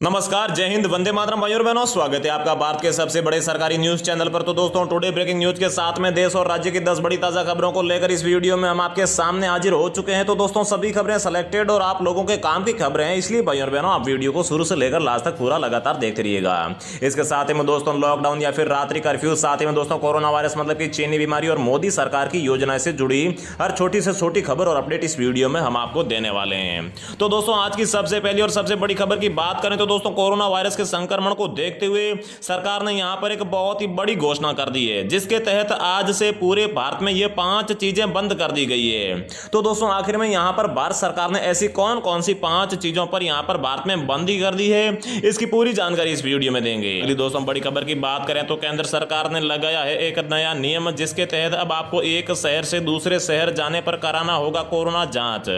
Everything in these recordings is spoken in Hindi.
नमस्कार, जय हिंद, वंदे मातरम भाइयों और बहनों। स्वागत है आपका भारत के सबसे बड़े सरकारी न्यूज चैनल पर। तो दोस्तों, टुडे ब्रेकिंग न्यूज के साथ में देश और राज्य की 10 बड़ी ताजा खबरों को लेकर इस वीडियो में हम आपके सामने हाजिर हो चुके हैं। तो दोस्तों, सभी खबरें सिलेक्टेड और आप लोगों के काम की खबरें हैं, इसलिए भाइयों और बहनों आप वीडियो को शुरू से लेकर लास्ट तक पूरा लगातार देखते रहिएगा। इसके साथ ही में दोस्तों, लॉकडाउन या फिर रात्रि कर्फ्यू, साथ ही में दोस्तों कोरोना वायरस मतलब की चीनी बीमारी और मोदी सरकार की योजना से जुड़ी हर छोटी से छोटी खबर और अपडेट इस वीडियो में हम आपको देने वाले हैं। तो दोस्तों, आज की सबसे पहली और सबसे बड़ी खबर की बात करें तो दोस्तों, कोरोना वायरस के संक्रमण को देखते हुए सरकार ने यहां पर एक बहुत ही बड़ी घोषणा कर दी है, जिसके तहत आज से पूरे भारत में ये 5 चीजें बंद कर दी गई है। तो दोस्तों, आखिर में यहां पर भारत सरकार ने ऐसी कौन कौन सी 5 चीजों पर यहां पर भारत में बंदी कर दी है, इसकी पूरी जानकारी इस वीडियो में देंगे। अगली दोस्तों बड़ी खबर की बात करें तो केंद्र सरकार ने लगाया है एक नया नियम, जिसके तहत अब आपको एक शहर से दूसरे शहर जाने पर कराना होगा कोरोना जांच।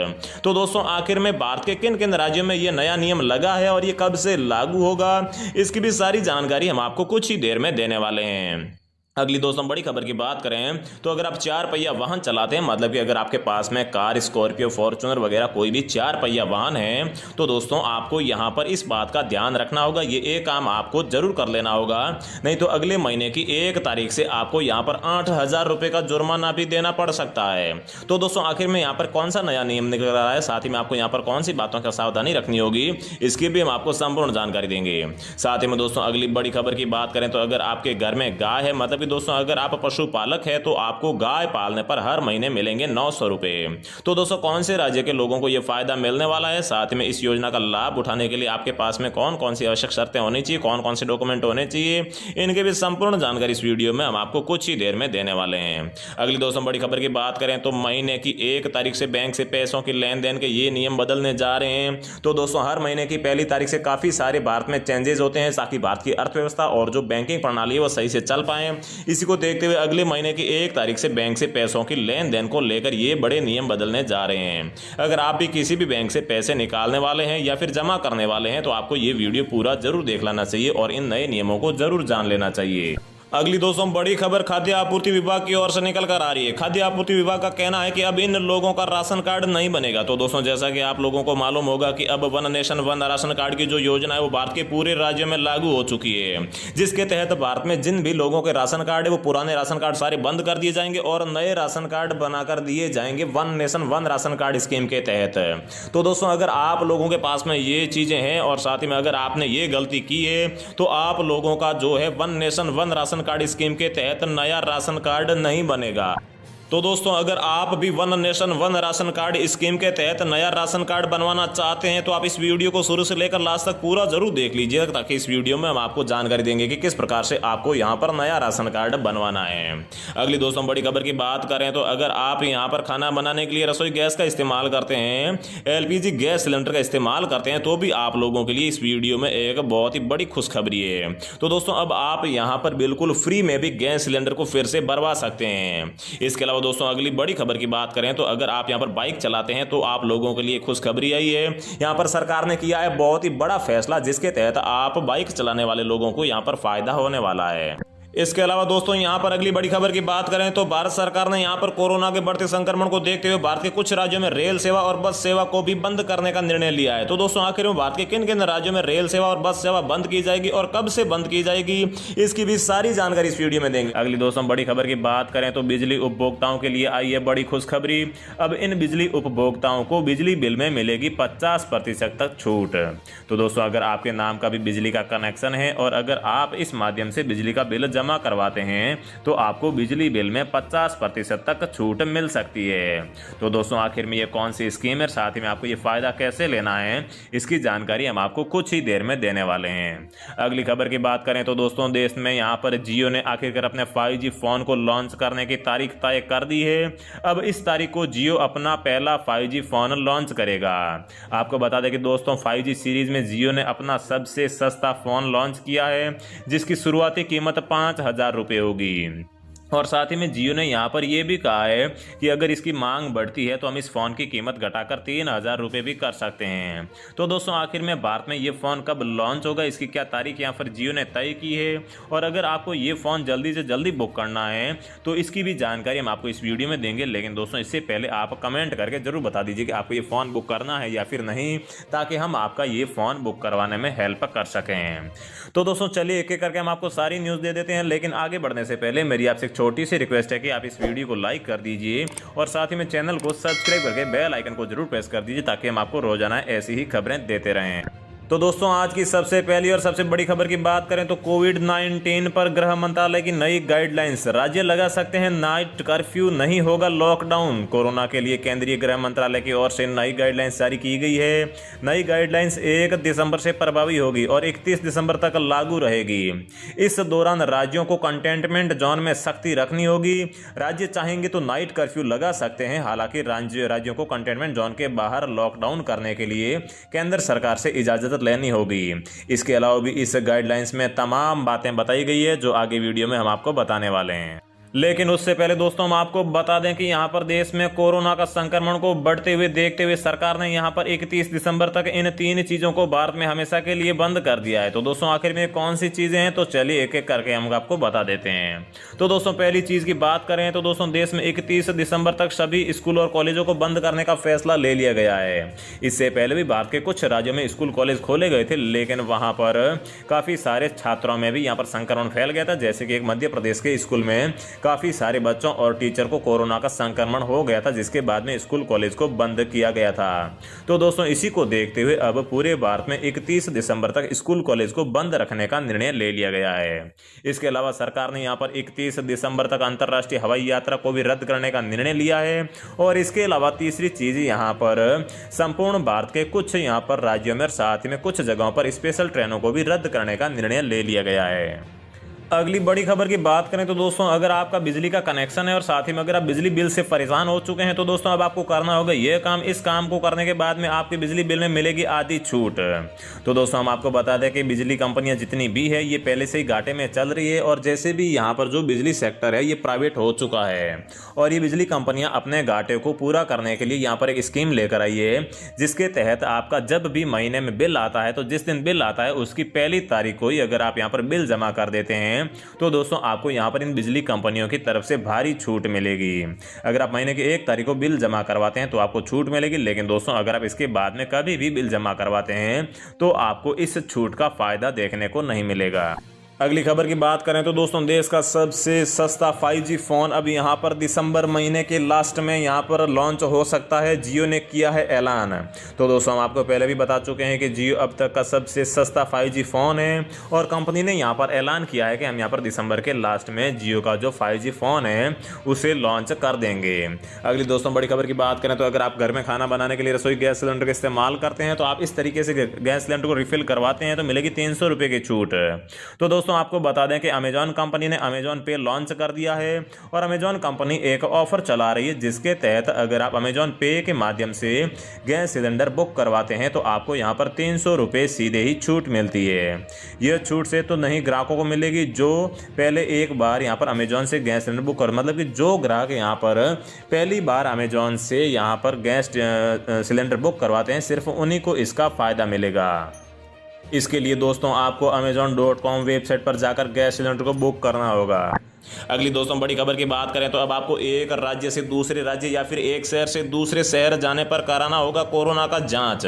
तो दोस्तों, आखिर में भारत के किन किन राज्यों में यह नया नियम लगा है और ये कब से लागू होगा, इसकी भी सारी जानकारी हम आपको कुछ ही देर में देने वाले हैं। अगली दोस्तों बड़ी खबर की बात करें तो अगर आप 4 पहिया वाहन चलाते हैं, मतलब कि अगर आपके पास में कार, स्कॉर्पियो, फॉर्च्यूनर वगैरह कोई भी 4 पहिया वाहन है, तो दोस्तों आपको यहां पर इस बात का ध्यान रखना होगा, ये एक काम आपको जरूर कर लेना होगा, नहीं तो अगले महीने की 1 तारीख से आपको यहां पर 8,000 रुपए का जुर्माना भी देना पड़ सकता है। तो दोस्तों, आखिर में यहां पर कौन सा नया नियम निकल रहा है, साथ ही में आपको यहां पर कौन सी बातों का सावधानी रखनी होगी, इसकी भी हम आपको संपूर्ण जानकारी देंगे। साथ ही में दोस्तों, अगली बड़ी खबर की बात करें तो अगर आपके घर में गाय है, मतलब दोस्तों अगर आप पशुपालक है, तो आपको गाय पालने पर हर महीने मिलेंगे 900 रुपए। तो दोस्तों, कौन से राज्य के लोगों को यह फायदा मिलने वाला है, साथ में इस योजना का लाभ उठाने के लिए आपके पास में कौन कौन सी आवश्यक शर्तें होनी चाहिए, कौन कौन से डॉक्यूमेंट होने चाहिए, इनके भी संपूर्ण जानकारी इस वीडियो में हम आपको कुछ ही देर में देने वाले हैं। अगली दोस्तों बड़ी खबर की बात करें तो महीने की 1 तारीख से बैंक से पैसों की लेन देन के ये नियम बदलने जा रहे हैं। तो दोस्तों, हर महीने की पहली तारीख से काफी सारे भारत में चेंजेस होते हैं, ताकि भारत की अर्थव्यवस्था और जो बैंकिंग प्रणाली है वो सही से चल पाए। इसी को देखते हुए अगले महीने की 1 तारीख से बैंक से पैसों की लेन देन को लेकर ये बड़े नियम बदलने जा रहे हैं। अगर आप भी किसी भी बैंक से पैसे निकालने वाले हैं या फिर जमा करने वाले हैं, तो आपको ये वीडियो पूरा जरूर देख लेना चाहिए और इन नए नियमों को जरूर जान लेना चाहिए। अगली दोस्तों बड़ी खबर खाद्य आपूर्ति विभाग की ओर से निकल कर आ रही है। खाद्य आपूर्ति विभाग का कहना है कि अब इन लोगों का राशन कार्ड नहीं बनेगा। तो दोस्तों, जैसा कि आप लोगों को मालूम होगा कि अब one nation one ration card की जो योजना है वो भारत के पूरे राज्यों में लागू हो चुकी है, जिसके तहत भारत में जिन भी लोगों के राशन कार्ड है वो पुराने राशन कार्ड सारे बंद कर दिए जाएंगे और नए राशन कार्ड बनाकर दिए जाएंगे one nation one ration card scheme के तहत। तो दोस्तों, अगर आप लोगों के पास में ये चीजें हैं और साथ ही में अगर आपने ये गलती की है, तो आप लोगों का जो है one nation one ration card scheme के तहत नया राशन कार्ड नहीं बनेगा। तो दोस्तों, अगर आप भी one nation one ration card scheme के तहत नया राशन कार्ड बनवाना चाहते हैं, तो आप इस वीडियो को शुरू से लेकर लास्ट तक पूरा जरूर देख लीजिए, ताकि इस वीडियो में हम आपको जानकारी देंगे कि किस प्रकार से आपको यहां पर नया राशन कार्ड बनवाना है। अगली दोस्तों बड़ी खबर की बात करें तो अगर आप यहां पर खाना बनाने के लिए रसोई गैस का इस्तेमाल करते हैं, LPG गैस सिलेंडर का इस्तेमाल करते हैं, तो भी आप लोगों के लिए इस वीडियो में एक बहुत ही बड़ी खुशखबरी है। तो दोस्तों, अब आप यहां पर बिल्कुल फ्री में भी गैस सिलेंडर को फिर से भरवा सकते हैं। इसके अलावा दोस्तों, अगली बड़ी खबर की बात करें तो अगर आप यहां पर बाइक चलाते हैं, तो आप लोगों के लिए खुशखबरी आई है। यहां पर सरकार ने किया है बहुत ही बड़ा फैसला, जिसके तहत आप बाइक चलाने वाले लोगों को यहां पर फायदा होने वाला है। इसके अलावा दोस्तों, यहां पर अगली बड़ी खबर की बात करें तो भारत सरकार ने यहां पर कोरोना के बढ़ते संक्रमण को देखते हुए भारत के कुछ राज्यों में रेल सेवा और बस सेवा को भी बंद करने का निर्णय लिया है। तो दोस्तों, आखिर में भारत के किन किन राज्यों में रेल सेवा और बस सेवा बंद की जाएगी और कब से बंद की जाएगी, इसकी भी सारी जानकारी इस वीडियो में देंगे। अगली दोस्तों बड़ी खबर की बात करें तो बिजली उपभोक्ताओं के लिए आई है बड़ी खुशखबरी। अब इन बिजली उपभोक्ताओं को बिजली बिल में मिलेगी 50% तक छूट। तो दोस्तों, अगर आपके नाम का भी बिजली का कनेक्शन है और अगर आप इस माध्यम से बिजली का बिल जमा करवाते हैं, तो आपको बिजली बिल में 50% तक छूट मिल सकती है। तो दोस्तों, आखिर में ये कौन सी स्कीम है, साथ ही में आपको ये फायदा कैसे लेना है, इसकी जानकारी हम आपको कुछ ही देर में देने वाले हैं। अगली खबर की बात करें तो दोस्तों, देश में यहाँ पर जियो ने आखिरकार अपने 5G फोन को लॉन्च करने की तारीख तय कर दी है। अब इस तारीख को जियो अपना पहला 5G फोन लॉन्च करेगा। आपको बता दें कि दोस्तों, 5G सीरीज में जियो ने अपना सबसे सस्ता फोन लॉन्च किया है, जिसकी शुरुआती कीमत 5,000 रुपये होगी। और साथ ही में जियो ने यहाँ पर यह भी कहा है कि अगर इसकी मांग बढ़ती है तो हम इस फ़ोन की कीमत घटाकर 3,000 रुपये भी कर सकते हैं। तो दोस्तों आखिर में भारत में ये फ़ोन कब लॉन्च होगा, इसकी क्या तारीख यहाँ पर जियो ने तय की है, और अगर आपको ये फ़ोन जल्दी से जल्दी बुक करना है तो इसकी भी जानकारी हम आपको इस वीडियो में देंगे। लेकिन दोस्तों इससे पहले आप कमेंट करके ज़रूर बता दीजिए कि आपको ये फ़ोन बुक करना है या फिर नहीं, ताकि हम आपका ये फ़ोन बुक करवाने में हेल्प कर सकें। तो दोस्तों चलिए एक एक करके हम आपको सारी न्यूज़ दे देते हैं, लेकिन आगे बढ़ने से पहले मेरी आपसे एक छोटी सी रिक्वेस्ट है कि आप इस वीडियो को लाइक कर दीजिए और साथ ही में चैनल को सब्सक्राइब करके बेल आइकन को जरूर प्रेस कर दीजिए, ताकि हम आपको रोजाना ऐसी ही खबरें देते रहें। तो दोस्तों आज की सबसे पहली और सबसे बड़ी खबर की बात करें तो कोविड-19 पर गृह मंत्रालय की नई गाइडलाइंस, राज्य लगा सकते हैं नाइट कर्फ्यू, नहीं होगा लॉकडाउन। कोरोना के लिए केंद्रीय गृह मंत्रालय की ओर से नई गाइडलाइंस जारी की गई है। नई गाइडलाइंस 1 दिसंबर से प्रभावी होगी और 31 दिसंबर तक लागू रहेगी। इस दौरान राज्यों को कंटेनमेंट जोन में सख्ती रखनी होगी। राज्य चाहेंगे तो नाइट कर्फ्यू लगा सकते हैं। हालांकि राज्यों को कंटेनमेंट जोन के बाहर लॉकडाउन करने के लिए केंद्र सरकार से इजाजत लेनी होगी। इसके अलावा भी इस गाइडलाइंस में तमाम बातें बताई गई है जो आगे वीडियो में हम आपको बताने वाले हैं। लेकिन उससे पहले दोस्तों हम आपको बता दें कि यहाँ पर देश में कोरोना का संक्रमण को बढ़ते हुए देखते हुए सरकार ने यहाँ पर 31 दिसंबर तक इन 3 चीज़ों को भारत में हमेशा के लिए बंद कर दिया है। तो दोस्तों आखिर में कौन सी चीज़ें हैं, तो चलिए एक एक करके हम आपको बता देते हैं। तो दोस्तों पहली चीज़ की बात करें तो दोस्तों देश में 31 दिसंबर तक सभी स्कूल और कॉलेजों को बंद करने का फैसला ले लिया गया है। इससे पहले भी भारत के कुछ राज्यों में स्कूल कॉलेज खोले गए थे, लेकिन वहाँ पर काफ़ी सारे छात्रों में भी यहाँ पर संक्रमण फैल गया था। जैसे कि एक मध्य प्रदेश के स्कूल में काफ़ी सारे बच्चों और टीचर को कोरोना का संक्रमण हो गया था, जिसके बाद में स्कूल कॉलेज को बंद किया गया था। तो दोस्तों इसी को देखते हुए अब पूरे भारत में 31 दिसंबर तक स्कूल कॉलेज को बंद रखने का निर्णय ले लिया गया है। इसके अलावा सरकार ने यहाँ पर 31 दिसंबर तक अंतर्राष्ट्रीय हवाई यात्रा को भी रद्द करने का निर्णय लिया है। और इसके अलावा तीसरी चीज यहाँ पर संपूर्ण भारत के कुछ यहाँ पर राज्यों में और साथ ही में कुछ जगहों पर स्पेशल ट्रेनों को भी रद्द करने का निर्णय ले लिया गया है। अगली बड़ी खबर की बात करें तो दोस्तों अगर आपका बिजली का कनेक्शन है और साथ ही में अगर आप बिजली बिल से परेशान हो चुके हैं तो दोस्तों अब आपको करना होगा ये काम। इस काम को करने के बाद में आपके बिजली बिल में मिलेगी आधी छूट। तो दोस्तों हम आपको बता दें कि बिजली कंपनियां जितनी भी है ये पहले से ही घाटे में चल रही है, और जैसे भी यहाँ पर जो बिजली सेक्टर है ये प्राइवेट हो चुका है, और ये बिजली कंपनियां अपने घाटे को पूरा करने के लिए यहाँ पर एक स्कीम लेकर आई है, जिसके तहत आपका जब भी महीने में बिल आता है तो जिस दिन बिल आता है उसकी पहली तारीख को ही अगर आप यहाँ पर बिल जमा कर देते हैं तो दोस्तों आपको यहां पर इन बिजली कंपनियों की तरफ से भारी छूट मिलेगी। अगर आप महीने की 1 तारीख को बिल जमा करवाते हैं तो आपको छूट मिलेगी, लेकिन दोस्तों अगर आप इसके बाद में कभी भी बिल जमा करवाते हैं तो आपको इस छूट का फायदा देखने को नहीं मिलेगा। अगली खबर की बात करें तो दोस्तों देश का सबसे सस्ता 5G फोन अब यहां पर दिसंबर महीने के लास्ट में यहां पर लॉन्च हो सकता है। जियो ने किया है ऐलान। तो दोस्तों हम आपको पहले भी बता चुके हैं कि जियो अब तक का सबसे सस्ता 5G फोन है, और कंपनी ने यहां पर ऐलान किया है कि हम यहां पर दिसंबर के लास्ट में जियो का जो 5G फोन है उसे लॉन्च कर देंगे। अगली दोस्तों बड़ी खबर की बात करें तो अगर आप घर में खाना बनाने के लिए रसोई गैस सिलेंडर का इस्तेमाल करते हैं तो आप इस तरीके से गैस सिलेंडर को रिफिल करवाते हैं तो मिलेगी 300 रुपये की छूट। तो दोस्तों आपको बता दें कि अमेजॉन कंपनी ने अमेजॉन पे लॉन्च कर दिया है, और अमेजॉन कंपनी एक ऑफर चला रही है जिसके तहत अगर आप अमेजॉन पे के माध्यम से गैस सिलेंडर बुक करवाते हैं तो आपको यहां पर 300 रुपये सीधे ही छूट मिलती है। यह छूट से तो नहीं ग्राहकों को मिलेगी जो पहले एक बार यहां पर अमेजॉन से गैस सिलेंडर बुक कर, मतलब कि जो ग्राहक यहां पर पहली बार अमेजॉन से यहां पर गैस सिलेंडर बुक करवाते हैं सिर्फ उन्हीं को इसका फायदा मिलेगा। इसके लिए दोस्तों आपको amazon.com वेबसाइट पर जाकर गैस सिलेंडर को बुक करना होगा। अगली दोस्तों बड़ी खबर की बात करें तो अब आपको एक राज्य से दूसरे राज्य या फिर एक शहर से दूसरे शहर जाने पर कराना होगा कोरोना का जांच।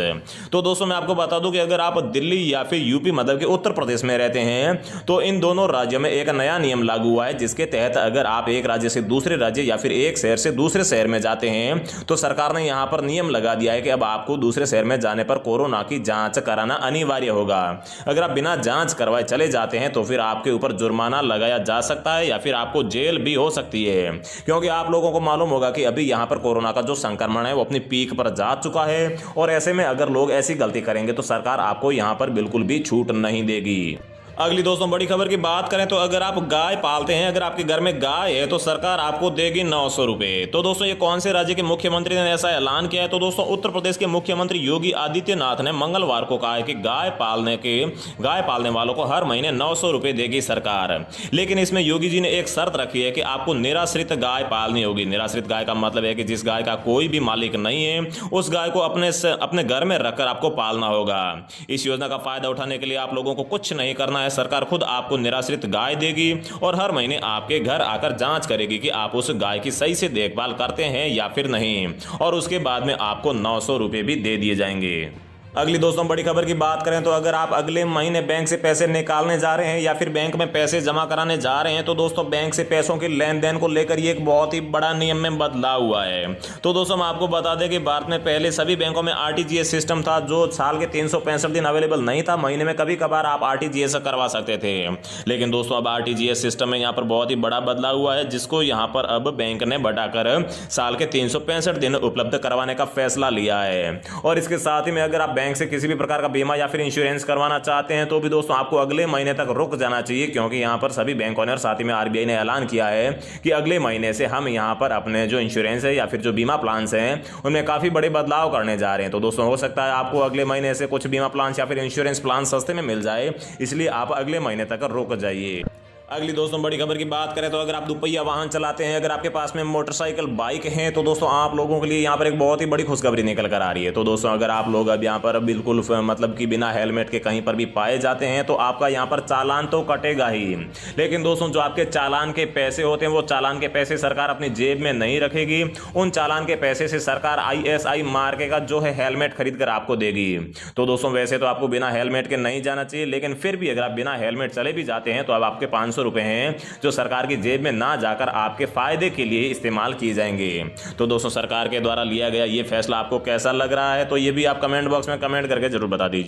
तो दोस्तों मैं आपको बता दूं कि अगर आप दिल्ली या फिर यूपी मतलब कि उत्तर प्रदेश में रहते हैं तो इन दोनों राज्यों में एक नया नियम लागू हुआ है, जिसके तहत अगर आप एक राज्य से दूसरे राज्य या फिर एक शहर से दूसरे शहर में जाते हैं तो सरकार ने यहाँ पर नियम लगा दिया है कि अब आपको दूसरे शहर में जाने पर कोरोना की जांच कराना अनिवार्य होगा। अगर आप बिना जांच करवाए चले जाते हैं तो फिर आपके ऊपर जुर्माना लगाया जा सकता है या फिर आपको जेल भी हो सकती है, क्योंकि आप लोगों को मालूम होगा कि अभी यहां पर कोरोना का जो संक्रमण है वो अपनी पीक पर जा चुका है, और ऐसे में अगर लोग ऐसी गलती करेंगे तो सरकार आपको यहां पर बिल्कुल भी छूट नहीं देगी। अगली दोस्तों बड़ी खबर की बात करें तो अगर आप गाय पालते हैं, अगर आपके घर में गाय है तो सरकार आपको देगी 900 रुपए। तो दोस्तों ये कौन से राज्य के मुख्यमंत्री ने ऐसा ऐलान किया है? तो दोस्तों उत्तर प्रदेश के मुख्यमंत्री योगी आदित्यनाथ ने मंगलवार को कहा है कि गाय पालने वालों को हर महीने 900 रुपए देगी सरकार। लेकिन इसमें योगी जी ने एक शर्त रखी है कि आपको निराश्रित गाय पालनी होगी। निराश्रित गाय का मतलब है कि जिस गाय का कोई भी मालिक नहीं है, उस गाय को अपने घर में रखकर आपको पालना होगा। इस योजना का फायदा उठाने के लिए आप लोगों को कुछ नहीं करना है, सरकार खुद आपको निराश्रित गाय देगी और हर महीने आपके घर आकर जांच करेगी कि आप उस गाय की सही से देखभाल करते हैं या फिर नहीं, और उसके बाद में आपको 900 रुपए भी दे दिए जाएंगे। अगली दोस्तों बड़ी खबर की बात करें तो अगर आप अगले महीने बैंक से पैसे निकालने जा रहे हैं या फिर बैंक में पैसे जमा कराने जा रहे हैं, तो दोस्तों बैंक से पैसों के लेन देन को लेकर ये एक बहुत ही बड़ा नियम में बदलाव हुआ है। तो दोस्तों हम आपको बता दें कि भारत में पहले सभी बैंकों में आरटीजीएस सिस्टम था, जो साल के 365 दिन अवेलेबल नहीं था। महीने में कभी कभार आप आरटीजीएस करवा सकते थे, लेकिन दोस्तों अब आरटीजीएस सिस्टम में यहाँ पर बहुत ही बड़ा बदलाव हुआ है, जिसको यहाँ पर अब बैंक ने बढ़ाकर साल के 365 दिन उपलब्ध करवाने का फैसला लिया है। और इसके साथ ही में अगर आप बैंक से किसी भी प्रकार का बीमा या फिर इंश्योरेंस करवाना चाहते हैं तो भी दोस्तों आपको अगले महीने तक रुक जाना चाहिए, क्योंकि यहां पर सभी बैंकों ने और साथ ही में आरबीआई ने ऐलान किया है कि अगले महीने से हम यहां पर अपने जो इंश्योरेंस है या फिर जो बीमा प्लान्स हैं उनमें काफी बड़े बदलाव करने जा रहे हैं। तो दोस्तों हो सकता है आपको अगले महीने से कुछ बीमा प्लान या फिर इंश्योरेंस प्लान सस्ते में मिल जाए, इसलिए आप अगले महीने तक रुक जाइए। अगली दोस्तों बड़ी खबर की बात करें तो अगर आप दुपहिया वाहन चलाते हैं, अगर आपके पास में मोटरसाइकिल बाइक है, तो दोस्तों आप लोगों के लिए यहाँ पर एक बहुत ही बड़ी खुशखबरी निकल कर आ रही है। तो दोस्तों अगर आप लोग अब यहाँ पर बिल्कुल मतलब कि बिना हेलमेट के कहीं पर भी पाए जाते हैं तो आपका यहाँ पर चालान तो कटेगा ही, लेकिन दोस्तों जो आपके चालान के पैसे होते हैं वो चालान के पैसे सरकार अपनी जेब में नहीं रखेगी। उन चालान के पैसे से सरकार ISI मार्के का जो है हेलमेट खरीद कर आपको देगी। तो दोस्तों वैसे तो आपको बिना हेलमेट के नहीं जाना चाहिए, लेकिन फिर भी अगर आप बिना हेलमेट चले भी जाते हैं तो अब आपके 500 रुपए हैं जो सरकार की जेब में ना जाकर आपके फायदे के लिए इस्तेमाल किए जाएंगे। तो दोस्तों सरकार के द्वारा लिया गया ये फैसला आपको कैसा लग रहा है, तो ये भी आप कमेंट बॉक्स में कमेंट करके जरूर बता दीजिए।